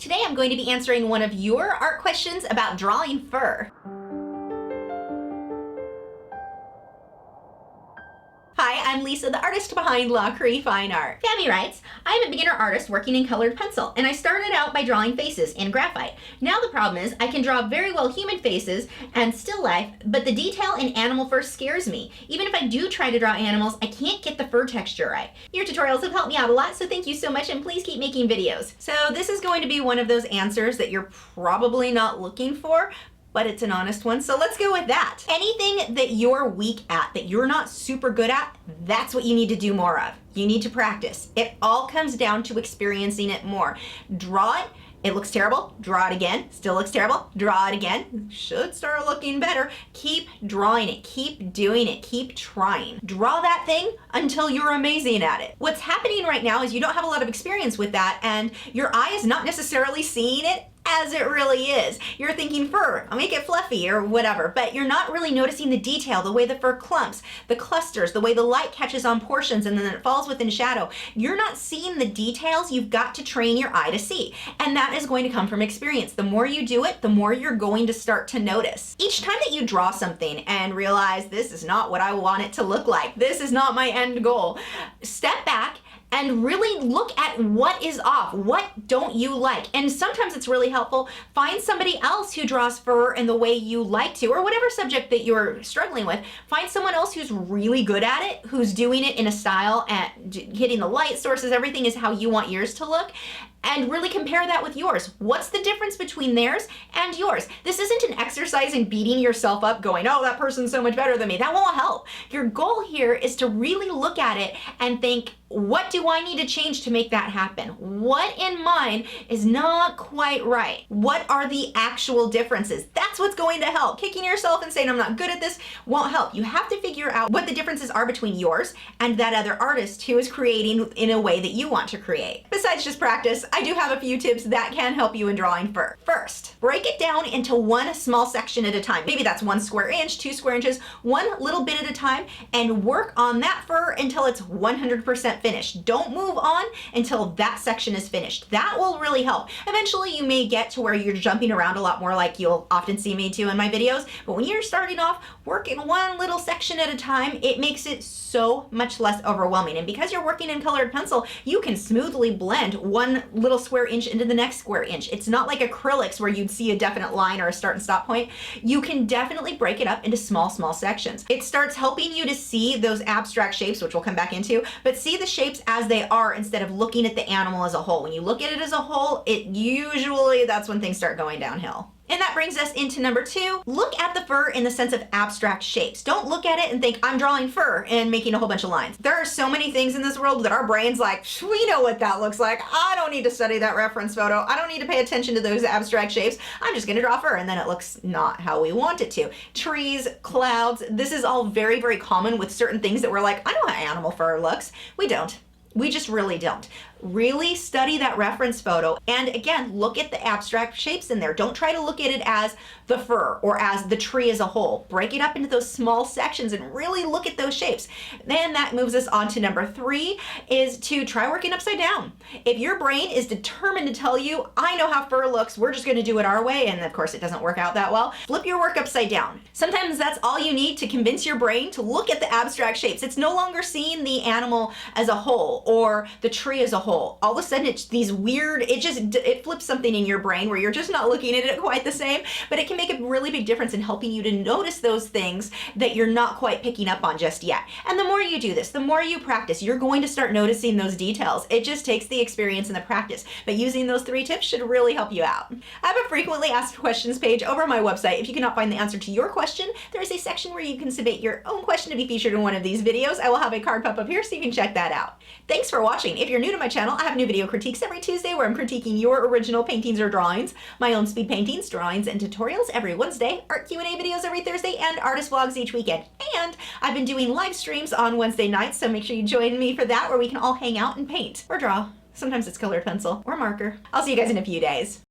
Today I'm going to be answering one of your art questions about drawing fur. Hi, I'm Lisa, the artist behind Lachri Fine Art. Fammy writes, I'm a beginner artist working in colored pencil, and I started out by drawing faces in graphite. Now the problem is I can draw very well human faces and still life, but the detail in animal fur scares me. Even if I do try to draw animals, I can't get the fur texture right. Your tutorials have helped me out a lot, so thank you so much, and please keep making videos. So this is going to be one of those answers that you're probably not looking for, but it's an honest one, so let's go with that. Anything that you're weak at, that you're not super good at, that's what you need to do more of. You need to practice. It all comes down to experiencing it more. Draw it. It looks terrible, draw it again. Still looks terrible, draw it again. Should start looking better. Keep drawing it, keep doing it, keep trying. Draw that thing until you're amazing at it. What's happening right now is you don't have a lot of experience with that, and your eye is not necessarily seeing it as it really is. You're thinking fur, I'll make it fluffy or whatever, but you're not really noticing the detail, the way the fur clumps, the clusters, the way the light catches on portions and then it falls within shadow. You're not seeing the details you've got to train your eye to see. And that is going to come from experience. The more you do it, the more you're going to start to notice. Each time that you draw something and realize this is not what I want it to look like, this is not my end goal, step back and really look at what is off, what don't you like. And sometimes it's really helpful, find somebody else who draws fur in the way you like to, or whatever subject that you're struggling with. Find someone else who's really good at it, who's doing it in a style and hitting the light sources, everything is how you want yours to look. And really compare that with yours. What's the difference between theirs and yours? This isn't an exercise in beating yourself up going, oh, that person's so much better than me. That won't help. Your goal here is to really look at it and think, what do I need to change to make that happen? What in mine is not quite right? What are the actual differences? That's what's going to help. Kicking yourself and saying, I'm not good at this, won't help. You have to figure out what the differences are between yours and that other artist who is creating in a way that you want to create. Besides just practice, I do have a few tips that can help you in drawing fur. First, break it down into one small section at a time. Maybe that's 1 square inch, 2 square inches, one little bit at a time, and work on that fur until it's 100% finished. Don't move on until that section is finished. That will really help. Eventually you may get to where you're jumping around a lot more like you'll often see me do in my videos, but when you're starting off, working one little section at a time, it makes it so much less overwhelming. And because you're working in colored pencil, you can smoothly blend one little square inch into the next square inch. It's not like acrylics where you'd see a definite line or a start and stop point. You can definitely break it up into small sections. It starts helping you to see those abstract shapes, which we'll come back into, but see the shapes as they are instead of looking at the animal as a whole. When you look at it as a whole, that's when things start going downhill. And that brings us into number 2. Look at the fur in the sense of abstract shapes. Don't look at it and think, I'm drawing fur and making a whole bunch of lines. There are so many things in this world that our brain's like, we know what that looks like. I don't need to study that reference photo. I don't need to pay attention to those abstract shapes. I'm just gonna draw fur, and then it looks not how we want it to. Trees, clouds, this is all very, very common with certain things that we're like, I know how animal fur looks. We don't. We just really don't. Really study that reference photo, and again, look at the abstract shapes in there. Don't try to look at it as the fur or as the tree as a whole. Break it up into those small sections and really look at those shapes. Then that moves us on to number 3, is to try working upside down. If your brain is determined to tell you, I know how fur looks, we're just gonna do it our way, and of course it doesn't work out that well, flip your work upside down. Sometimes that's all you need to convince your brain to look at the abstract shapes. It's no longer seeing the animal as a whole or the tree as a whole. All of a sudden it's these weird, it flips something in your brain where you're just not looking at it quite the same, but it can make a really big difference in helping you to notice those things that you're not quite picking up on just yet. And the more you do this, the more you practice, you're going to start noticing those details. It just takes the experience and the practice, but using those 3 tips should really help you out. I have a frequently asked questions page over on my website. If you cannot find the answer to your question, there is a section where you can submit your own question to be featured in one of these videos. I will have a card pop up here so you can check that out. Thanks for watching. If you're new to my channel, I have new video critiques every Tuesday where I'm critiquing your original paintings or drawings, my own speed paintings, drawings, and tutorials every Wednesday, art Q&A videos every Thursday, and artist vlogs each weekend. And I've been doing live streams on Wednesday nights, so make sure you join me for that, where we can all hang out and paint or draw. Sometimes it's colored pencil or marker. I'll see you guys in a few days.